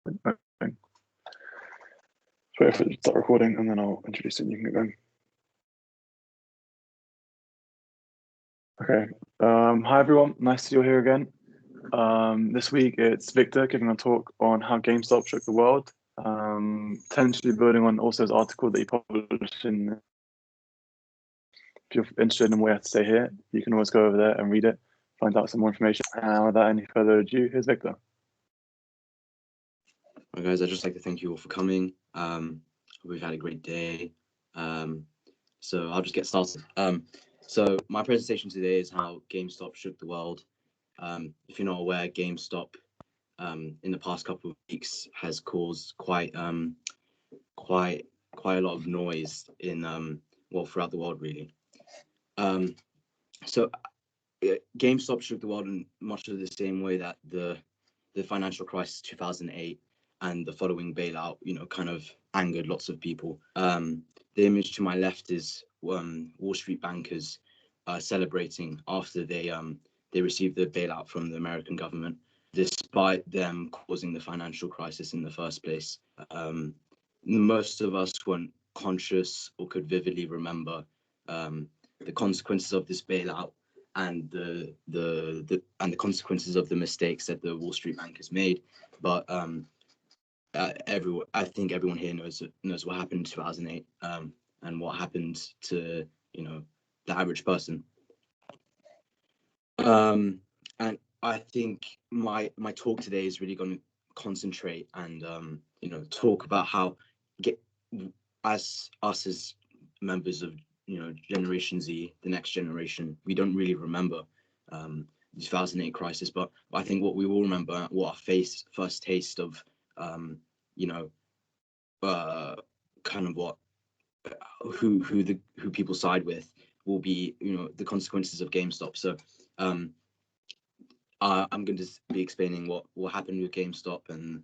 Okay. So wait for it to start recording, and then I'll introduce it and you can get going. Okay. Hi everyone, nice to see you here again. This week it's Victor giving a talk on how GameStop shook the world, potentially building on also his article that he published in. If you're interested in what he has to say here, you can always go over there and read it, find out some more information. And without any further ado, here's Victor. Hi guys, I'd just like to thank you all for coming. We've had a great day. So I'll just get started. So my presentation today is how GameStop shook the world. If you're not aware, GameStop in the past couple of weeks has caused quite a lot of noise in throughout the world really. So GameStop shook the world in much of the same way that the financial crisis 2008 and the following bailout, kind of angered lots of people. The image to my left is Wall Street bankers celebrating after they received the bailout from the American government, despite them causing the financial crisis in the first place. Most of us weren't conscious or could vividly remember the consequences of this bailout and the consequences of the mistakes that the Wall Street bankers made, but I think everyone here knows what happened in 2008 and what happened to the average person. And I think my talk today is really going to concentrate and talk about how as members of Generation Z, the next generation, we don't really remember the 2008 crisis, but I think what we will remember, what our first taste of kind of what who people side with will be the consequences of GameStop. So I'm going to be explaining what happened with GameStop and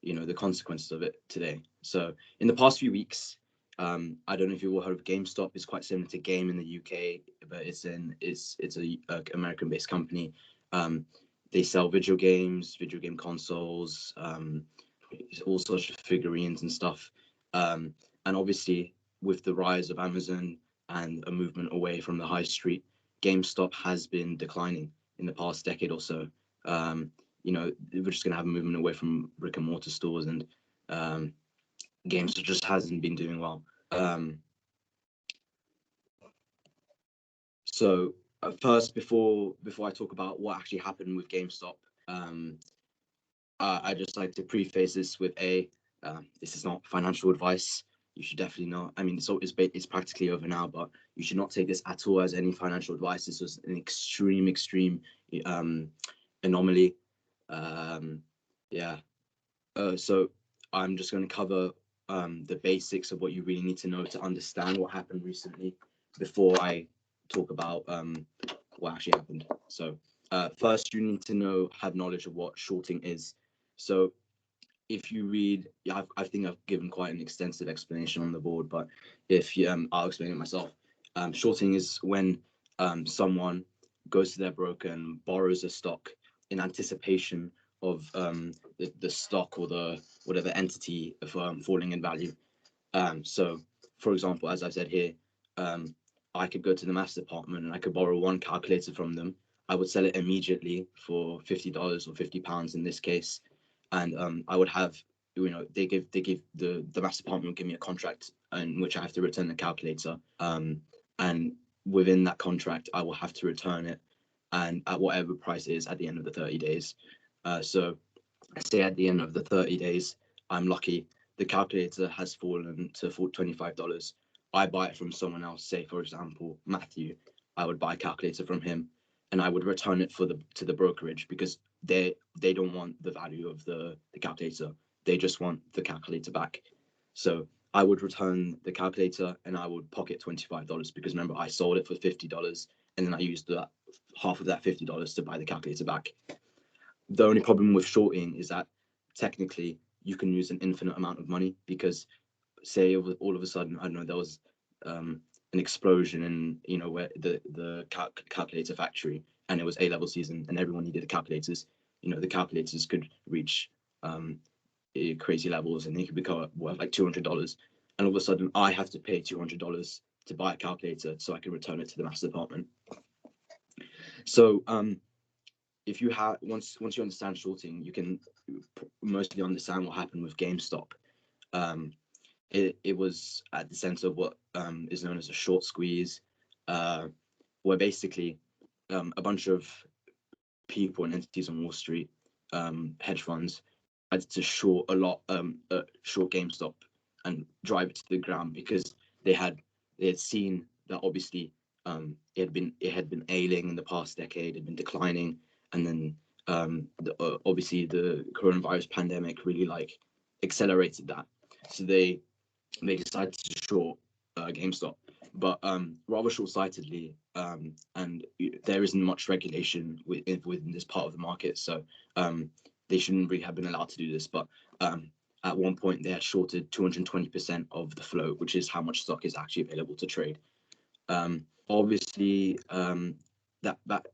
the consequences of it today. So in the past few weeks, I don't know if you all heard of GameStop. It's quite similar to Game in the UK, but it's a American-based company. They sell video game consoles, all sorts of figurines and stuff. And obviously, with the rise of Amazon and a movement away from the high street, GameStop has been declining in the past decade or so. We're just going to have a movement away from brick and mortar stores, and GameStop just hasn't been doing well. So first, before I talk about what actually happened with GameStop, I just like to preface this with this is not financial advice. You should definitely not. I mean, it's practically over now, but you should not take this at all as any financial advice. This was an extreme anomaly. So I'm just going to cover the basics of what you really need to know to understand what happened recently before I talk about what actually happened. So first, you need to have knowledge of what shorting is. So if you read, I think I've given quite an extensive explanation on the board, but if you, I'll explain it myself. Shorting is when someone goes to their broker and borrows a stock in anticipation of the stock or the whatever entity of falling in value. So, for example, as I've said here, I could go to the maths department and I could borrow one calculator from them. I would sell it immediately for $50 or £50 in this case, and I would have, they give the maths department will give me a contract in which I have to return the calculator, and within that contract I will have to return it, and at whatever price it is at the end of the 30 days. So I say at the end of the 30 days, I'm lucky, the calculator has fallen to $25. I buy it from someone else, say for example Matthew. I would buy a calculator from him and I would return it to the brokerage, because they don't want the value of the calculator, they just want the calculator back. So I would return the calculator and I would pocket $25, because remember, I sold it for $50 and then I used half of that $50 to buy the calculator back. The only problem with shorting is that technically you can use an infinite amount of money, because say all of a sudden, I don't know, there was an explosion in where the calculator factory, and it was A-level season and everyone needed the calculators. The calculators could reach crazy levels, and they could become worth like $200, and all of a sudden I have to pay $200 to buy a calculator so I can return it to the master department. So if you have once you understand shorting, you can mostly understand what happened with GameStop. It was at the center of what is known as a short squeeze, where basically a bunch of people and entities on Wall Street, hedge funds, had to short short GameStop and drive it to the ground, because they had seen that obviously it had been ailing in the past decade, had been declining, and then obviously the coronavirus pandemic really like accelerated that. So they decided to short GameStop, but rather short-sightedly, and there isn't much regulation within this part of the market, so they shouldn't really have been allowed to do this. But at one point, they had shorted 220% of the float, which is how much stock is actually available to trade. Obviously, that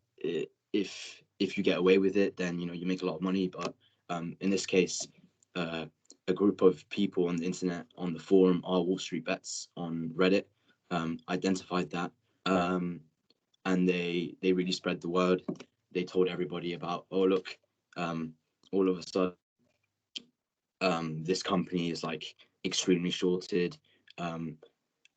if you get away with it, then you make a lot of money. But in this case, a group of people on the internet, on the forum, Our Wall Street Bets on Reddit, identified that, and they really spread the word. They told everybody about, oh look, all of a sudden this company is like extremely shorted,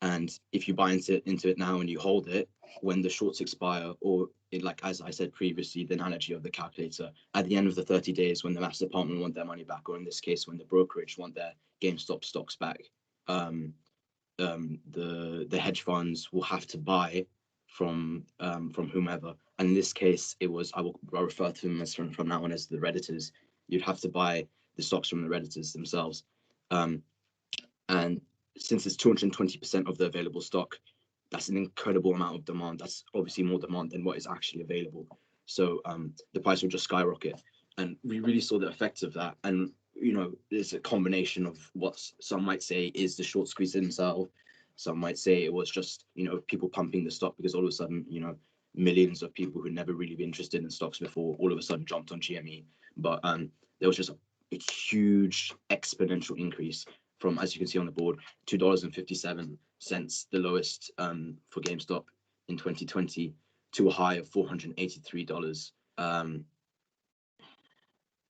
and if you buy into it now and you hold it, when the shorts expire, or like as I said previously, the analogy of the calculator, at the end of the 30 days, when the master department want their money back, or in this case, when the brokerage want their GameStop stocks back, the hedge funds will have to buy from whomever. And in this case, I'll refer to them as from now on as the Redditors. You'd have to buy the stocks from the Redditors themselves, and since it's 220% of the available stock, that's an incredible amount of demand. That's obviously more demand than what is actually available. So the price will just skyrocket. And we really saw the effects of that. And, there's a combination of what some might say is the short squeeze themselves. Some might say it was just, people pumping the stock, because all of a sudden, millions of people who'd never really been interested in stocks before all of a sudden jumped on GME. But there was just a huge exponential increase from, as you can see on the board, $2.57, the lowest for GameStop in 2020, to a high of $483.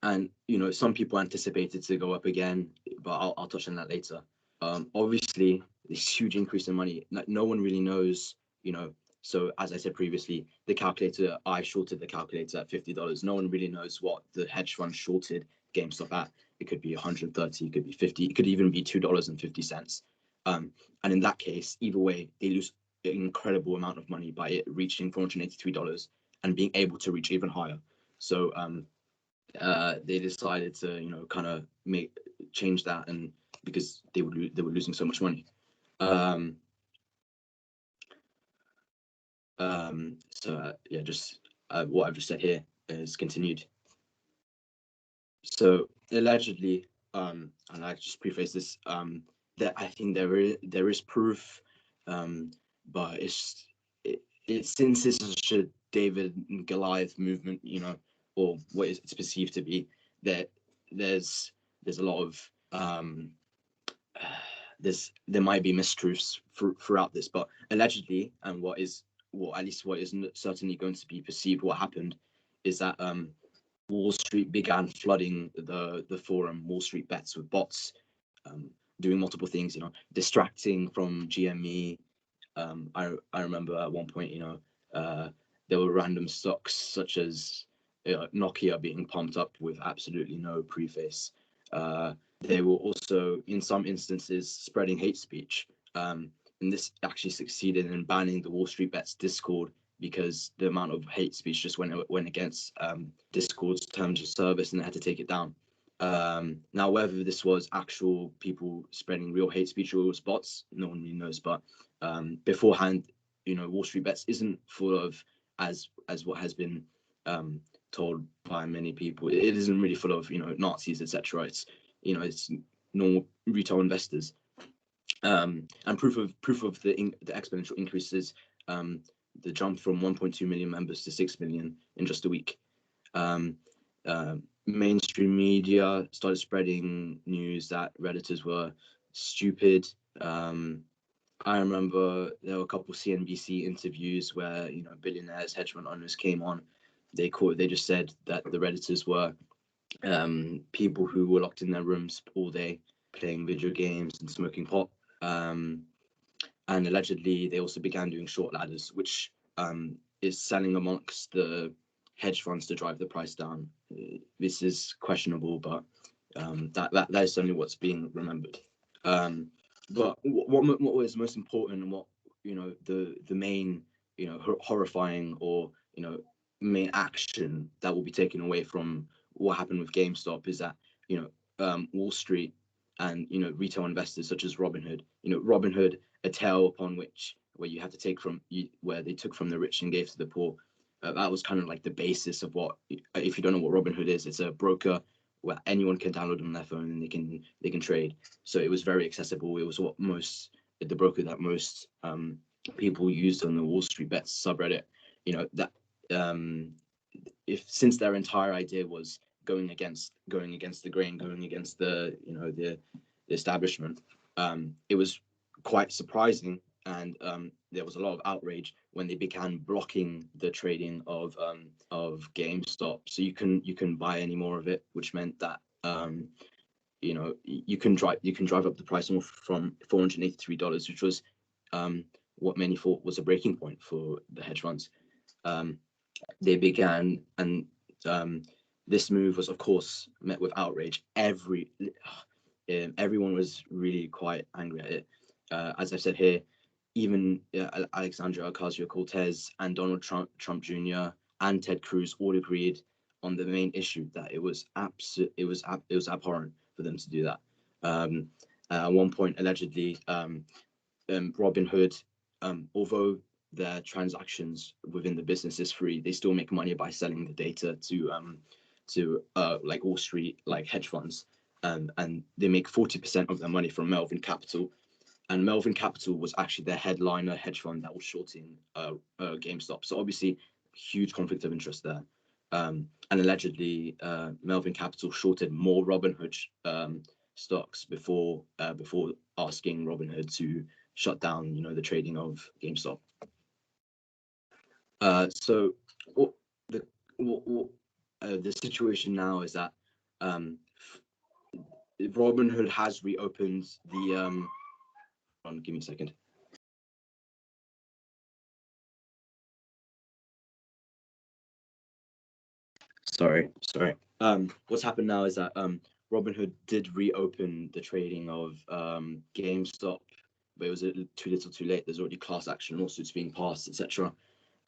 And some people anticipated to go up again, but I'll touch on that later. Obviously, this huge increase in money, no one really knows. So as I said previously, I shorted the calculator at $50. No one really knows what the hedge fund shorted GameStop at. It could be 130, it could be 50, it could even be $2.50. And in that case, either way, they lose an incredible amount of money by it reaching $483 and being able to reach even higher. So they decided to kind of change that, and because they were losing so much money. Just what I've just said here is continued. So allegedly, and I just preface this, that I think there is proof, but it's since this is such a David and Goliath movement, or what it's perceived to be, that there's a lot of there might be mistruths throughout this, but allegedly, and what is certainly going to be perceived, what happened is that Wall Street began flooding the forum Wall Street Bets with bots, doing multiple things, distracting from GME. I remember at one point, there were random stocks such as Nokia being pumped up with absolutely no preface. They were also, in some instances, spreading hate speech. And this actually succeeded in banning the Wall Street Bets Discord, because the amount of hate speech just went against Discord's terms of service, and they had to take it down. Now, whether this was actual people spreading real hate speech or it was bots, no one really knows. But beforehand, Wall Street Bets isn't full of, as what has been told by many people, it isn't really full of Nazis, etc. It's it's normal retail investors. And proof of the exponential increases, the jump from 1.2 million members to 6 million in just a week. mainstream media started spreading news that Redditors were stupid. I remember there were a couple CNBC interviews where billionaires, hedge fund owners came on. They just said that the Redditors were people who were locked in their rooms all day playing video games and smoking pot. And allegedly, they also began doing short ladders, which is selling amongst the hedge funds to drive the price down. This is questionable, but that is certainly what's being remembered. But what was most important, and what the main horrifying or main action that will be taken away from what happened with GameStop is that Wall Street and retail investors such as Robinhood, Robinhood, a tale upon which where you had to take from where they took from the rich and gave to the poor. That was kind of like the basis of what, if you don't know what Robinhood is, it's a broker where anyone can download on their phone and they can trade. So it was very accessible. It was the broker that most people used on the Wall Street Bets subreddit. That if since their entire idea was going against the grain, going against the establishment, it was quite surprising, and there was a lot of outrage when they began blocking the trading of GameStop. So you can buy any more of it, which meant that you can drive up the price from $483, which was what many thought was a breaking point for the hedge funds. They began, and this move was, of course, met with outrage. Everyone was really quite angry at it. As I said here, even Alexandria Ocasio-Cortez and Donald Trump Jr. and Ted Cruz all agreed on the main issue that it was abhorrent for them to do that. At one point, allegedly, Robinhood, although their transactions within the business is free, they still make money by selling the data to like Wall Street, like hedge funds, and they make 40% of their money from Melvin Capital. And Melvin Capital was actually their headliner hedge fund that was shorting GameStop. So obviously, huge conflict of interest there. And allegedly, Melvin Capital shorted more Robinhood stocks before asking Robinhood to shut down, the trading of GameStop. So the situation now is that Robinhood has reopened the. Give me a second. Sorry. What's happened now is that Robinhood did reopen the trading of GameStop, but it was too little too late. There's already class action lawsuits being passed, etc.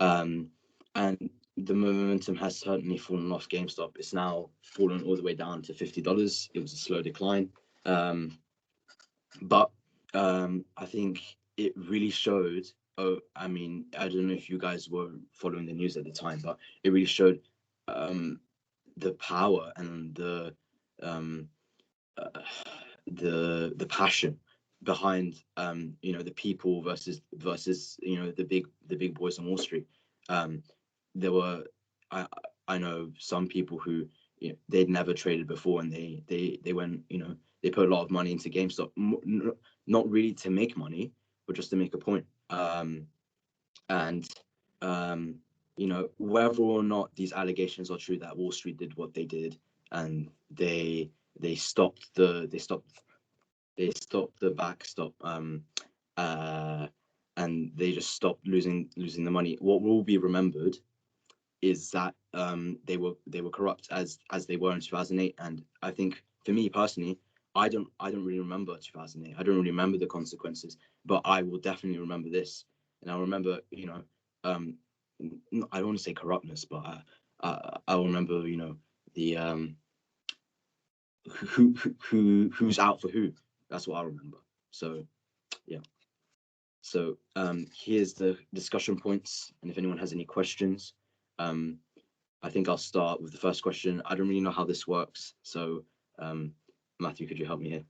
And the momentum has certainly fallen off GameStop. It's now fallen all the way down to $50. It was a slow decline. But I think it really showed. I mean, I don't know if you guys were following the news at the time, but it really showed the power and the passion behind the people versus the big boys on Wall Street. There were I know some people who they'd never traded before, and they went they put a lot of money into GameStop, not really to make money, but just to make a point. Whether or not these allegations are true that Wall Street did what they did, and they stopped the backstop, and they just stopped losing the money. What will be remembered is that they were corrupt as they were in 2008. And I think, for me personally, I don't really remember 2008. I don't really remember the consequences, but I will definitely remember this. And I'll remember, I don't want to say corruptness, but I'll remember, the who's out for who. That's what I remember. So, yeah. So here's the discussion points, and if anyone has any questions, I think I'll start with the first question. I don't really know how this works, so Matthew, could you help me here?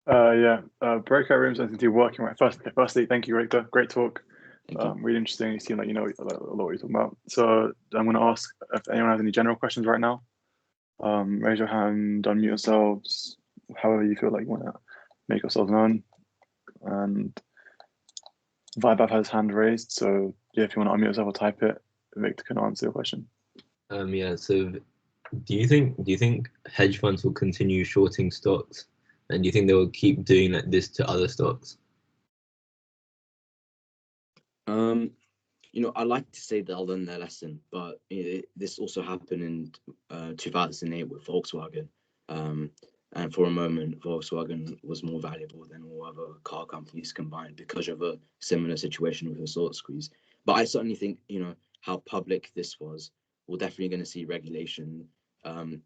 Breakout rooms, I think you're working right. Firstly, thank you, Victor. Great talk. Really interesting. You seem like you know a lot what you're talking about. So I'm going to ask if anyone has any general questions right now Raise your hand, unmute yourselves, however you feel like you want to make yourselves known. And Vibe has his hand raised, so yeah, if you want to unmute yourself or type it, Victor can answer your question. Yeah. So, do you think hedge funds will continue shorting stocks, and do you think they will keep doing like this to other stocks? I like to say they'll learn their lesson, but this also happened in 2008 with Volkswagen. And for a moment, Volkswagen was more valuable than all other car companies combined because of a similar situation with a short squeeze. But I certainly think, how public this was, we're definitely going to see regulation. And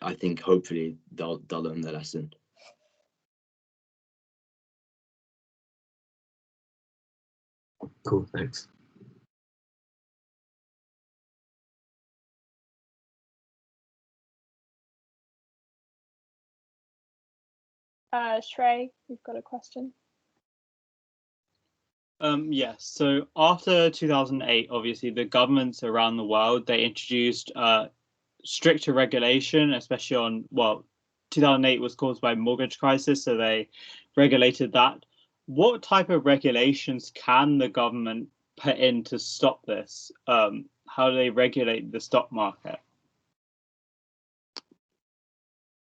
I think hopefully they'll learn their lesson. Cool, thanks. Shrey, you've got a question. Yes. So after 2008, obviously the governments around the world, they introduced stricter regulation, especially on, 2008 was caused by mortgage crisis, so they regulated that. What type of regulations can the government put in to stop this? How do they regulate the stock market?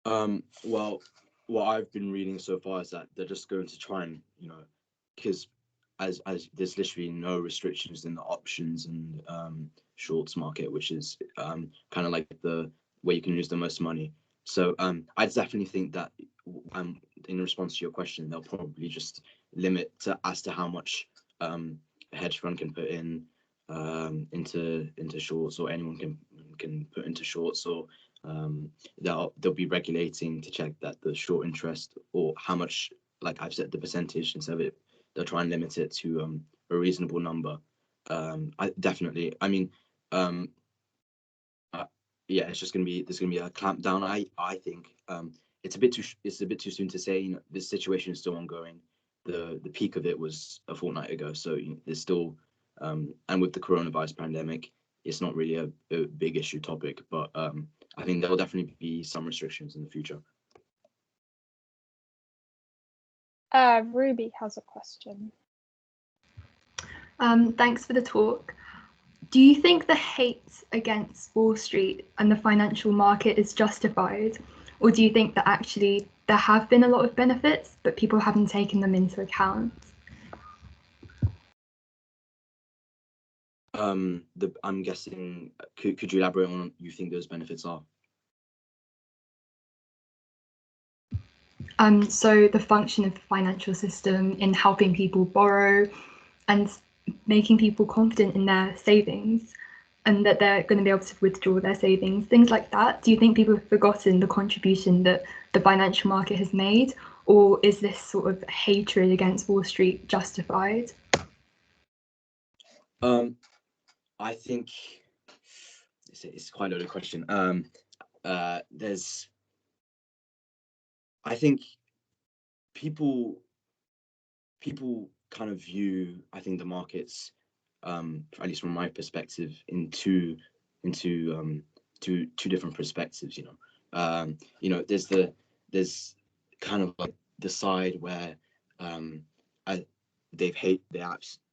Well, what I've been reading so far is that they're just going to try and, because as there's literally no restrictions in the options and shorts market, which is kind of like the where you can lose the most money. So I definitely think that in response to your question, they'll probably just limit as to how much a hedge fund can put in into shorts, or anyone can put into shorts, or they'll be regulating to check that the short interest, or how much, like I've said, the percentage instead of it, they'll try and limit it to a reasonable number. Yeah, it's just there's gonna be a clampdown. I think it's a bit too soon to say. This situation is still ongoing. The peak of it was a fortnight ago, so there's still and with the coronavirus pandemic, it's not really a big issue topic, but I think there'll definitely be some restrictions in the future. Ruby has a question. Thanks for the talk. Do you think the hate against Wall Street and the financial market is justified? Or do you think that actually there have been a lot of benefits, but people haven't taken them into account? I'm guessing, could you elaborate on what you think those benefits are? So the function of the financial system in helping people borrow and making people confident in their savings, and that they're going to be able to withdraw their savings, things like that. Do you think people have forgotten the contribution that the financial market has made, or is this sort of hatred against Wall Street justified? I think it's quite a loaded question. I think people kind of view, I think, the markets, at least from my perspective, in two different perspectives. There's kind of like the side where they